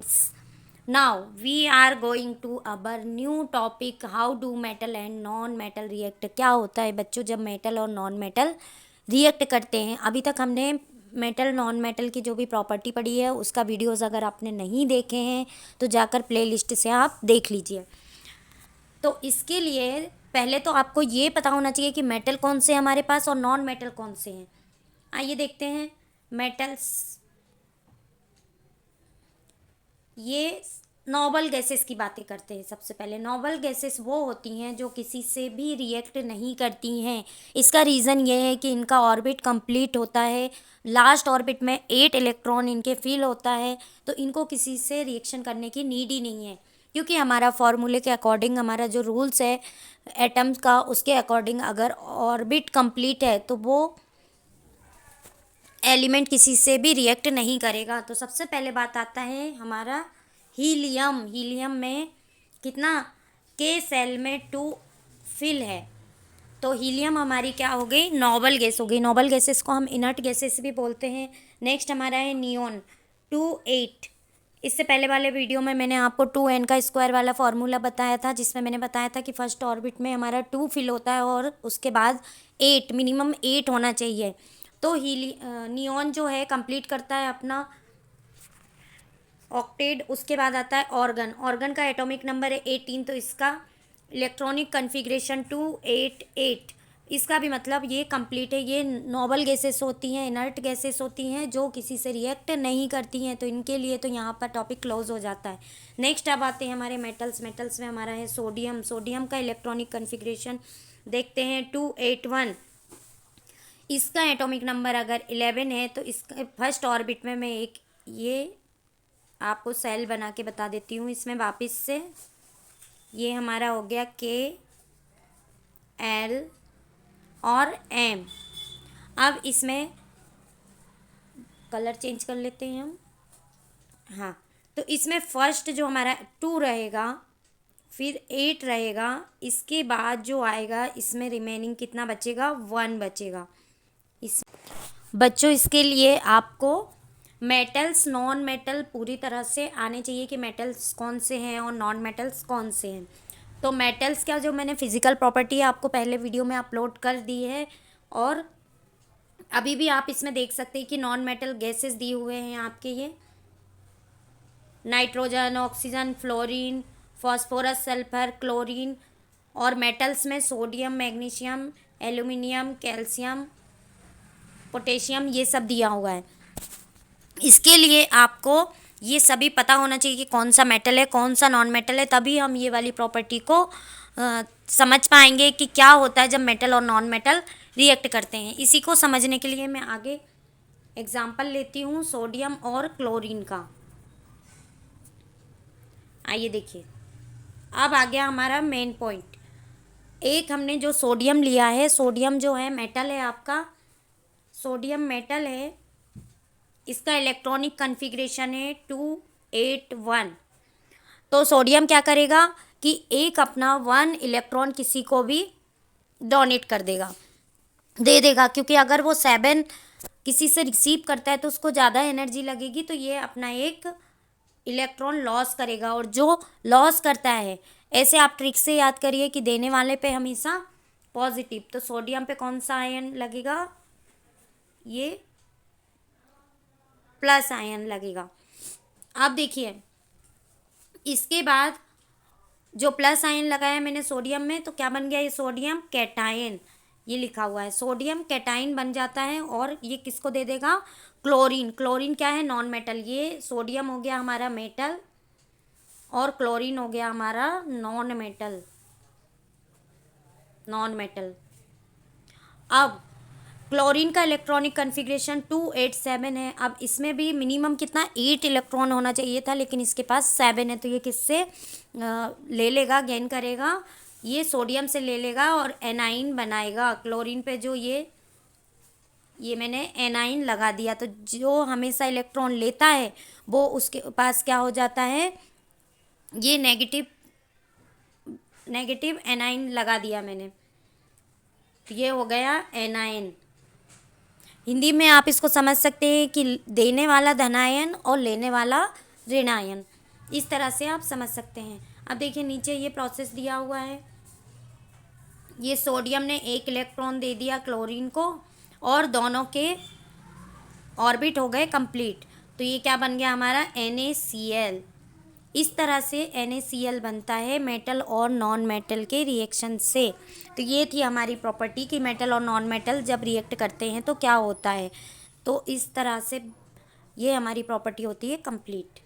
Now we are going to our new topic, how do metal and non metal react। क्या होता है बच्चों जब मेटल और नॉन मेटल रिएक्ट करते हैं। अभी तक हमने मेटल नॉन मेटल की जो भी प्रॉपर्टी पढ़ी है उसका वीडियोस अगर आपने नहीं देखे हैं तो जाकर प्लेलिस्ट से आप देख लीजिए। तो इसके लिए पहले तो आपको ये पता होना चाहिए कि मेटल कौन से हैं हमारे पास और नॉन मेटल कौन से हैं। आइए देखते हैं मेटल्स। ये नॉबल गैसेस की बातें करते हैं। सबसे पहले नॉबल गैसेस वो होती हैं जो किसी से भी रिएक्ट नहीं करती हैं। इसका रीज़न ये है कि इनका ऑर्बिट कंप्लीट होता है, लास्ट ऑर्बिट में 8 इलेक्ट्रॉन इनके फिल होता है, तो इनको किसी से रिएक्शन करने की नीड ही नहीं है। क्योंकि हमारा फॉर्मूले के अकॉर्डिंग, हमारा जो रूल्स है एटम्स का, उसके अकॉर्डिंग अगर ऑर्बिट कंप्लीट है तो वो एलिमेंट किसी से भी रिएक्ट नहीं करेगा। तो सबसे पहले बात आता है हमारा हीलियम। हीलियम में कितना के सेल में 2 फिल है। तो हीलियम हमारी क्या हो गई, नोबल गैस हो गई। नोबल गैसेस को हम इनर्ट गैसेस भी बोलते हैं। नेक्स्ट हमारा है नियॉन 2 8। इससे पहले वाले वीडियो में मैंने आपको 2n का स्क्वायर वाला फार्मूला बताया था, जिसमें मैंने बताया था कि फर्स्ट ऑर्बिट में हमारा 2 फिल होता है और उसके बाद 8, मिनिमम 8 होना चाहिए। तो नियॉन जो है कंप्लीट करता है अपना ऑक्टेड। उसके बाद आता है ऑर्गन। ऑर्गन का एटॉमिक नंबर है 18, तो इसका इलेक्ट्रॉनिक कन्फिग्रेशन 288। इसका भी मतलब ये कंप्लीट है। ये नोबल गैसेस होती हैं, इनर्ट गैसेस होती हैं जो किसी से रिएक्ट नहीं करती हैं, तो इनके लिए तो यहाँ पर टॉपिक क्लोज हो जाता है। नेक्स्ट अब आते हैं हमारे मेटल्स। मेटल्स में हमारा है सोडियम। सोडियम का इलेक्ट्रॉनिक कन्फिग्रेशन देखते हैं 281। इसका एटॉमिक नंबर अगर 11 है तो इसका फर्स्ट ऑर्बिट में मैं एक ये आपको सेल बना के बता देती हूँ इसमें वापस से। ये हमारा हो गया K L और M। अब इसमें कलर चेंज कर लेते हैं हम। हाँ, तो इसमें फर्स्ट जो हमारा 2 रहेगा, फिर 8 रहेगा, इसके बाद जो आएगा इसमें रिमेनिंग कितना बचेगा, 1 बचेगा। इस बच्चों इसके लिए आपको मेटल्स नॉन मेटल पूरी तरह से आने चाहिए कि मेटल्स कौन से हैं और नॉन मेटल्स कौन से हैं। तो मेटल्स क्या, जो मैंने फिजिकल प्रॉपर्टी आपको पहले वीडियो में अपलोड कर दी है, और अभी भी आप इसमें देख सकते हैं कि नॉन मेटल गैसेस दिए हुए हैं आपके। ये nitrogen, oxygen, fluorine, phosphorus, sulphur, chlorine. और मेटल्स में sodium, magnesium, aluminium, calcium, potassium, ये सब दिया हुआ है। इसके लिए आपको ये सभी पता होना चाहिए कि कौन सा मेटल है, कौन सा नॉन मेटल है, तभी हम ये वाली प्रॉपर्टी को समझ पाएंगे कि क्या होता है जब मेटल और नॉन मेटल रिएक्ट करते हैं। इसी को समझने के लिए मैं आगे एग्जांपल लेती हूँ सोडियम और क्लोरीन का। आइए देखिए, अब आ गया हमारा मेन पॉइंट। एक हमने जो सोडियम लिया है, सोडियम जो है मेटल है आपका, सोडियम मेटल है। इसका इलेक्ट्रॉनिक कन्फिग्रेशन है 281। तो सोडियम क्या करेगा कि एक अपना 1 इलेक्ट्रॉन किसी को भी डोनेट कर देगा, दे देगा। क्योंकि अगर वो 7 किसी से रिसीव करता है तो उसको ज़्यादा एनर्जी लगेगी, तो ये अपना एक इलेक्ट्रॉन लॉस करेगा। और जो लॉस करता है, ऐसे आप ट्रिक से याद करिए कि देने वाले पे हमेशा पॉजिटिव। तो सोडियम पे कौन सा आयन लगेगा, ये प्लस आयन लगेगा। अब देखिए, इसके बाद जो प्लस आयन लगाया मैंने सोडियम में, तो क्या बन गया, ये सोडियम कैटायन, ये लिखा हुआ है सोडियम कैटायन बन जाता है। और ये किसको दे देगा, क्लोरीन। क्लोरीन क्या है, नॉन मेटल। ये सोडियम हो गया हमारा मेटल और क्लोरीन हो गया हमारा नॉन मेटल। Non metal. अब क्लोरीन का इलेक्ट्रॉनिक कन्फिग्रेशन 287 है। अब इसमें भी मिनिमम कितना, 8 इलेक्ट्रॉन होना चाहिए था, लेकिन इसके पास 7 है। तो ये किससे ले लेगा, गेन करेगा, ये सोडियम से ले लेगा और एनाइन बनाएगा। क्लोरीन पे जो ये मैंने एनाइन लगा दिया, तो जो हमेशा इलेक्ट्रॉन लेता है वो उसके पास क्या हो जाता है, ये नेगेटिव नेगेटिव एनाइन लगा दिया मैंने, तो ये हो गया एनाइन। हिंदी में आप इसको समझ सकते हैं कि देने वाला धनायन और लेने वाला ऋण आयन। इस तरह से आप समझ सकते हैं। अब देखिए नीचे ये प्रोसेस दिया हुआ है, ये सोडियम ने एक इलेक्ट्रॉन दे दिया क्लोरीन को और दोनों के ऑर्बिट हो गए कंप्लीट। तो ये क्या बन गया हमारा NaCl। इस तरह से NaCl बनता है मेटल और नॉन मेटल के रिएक्शन से। तो ये थी हमारी प्रॉपर्टी कि मेटल और नॉन मेटल जब रिएक्ट करते हैं तो क्या होता है। तो इस तरह से ये हमारी प्रॉपर्टी होती है कंप्लीट।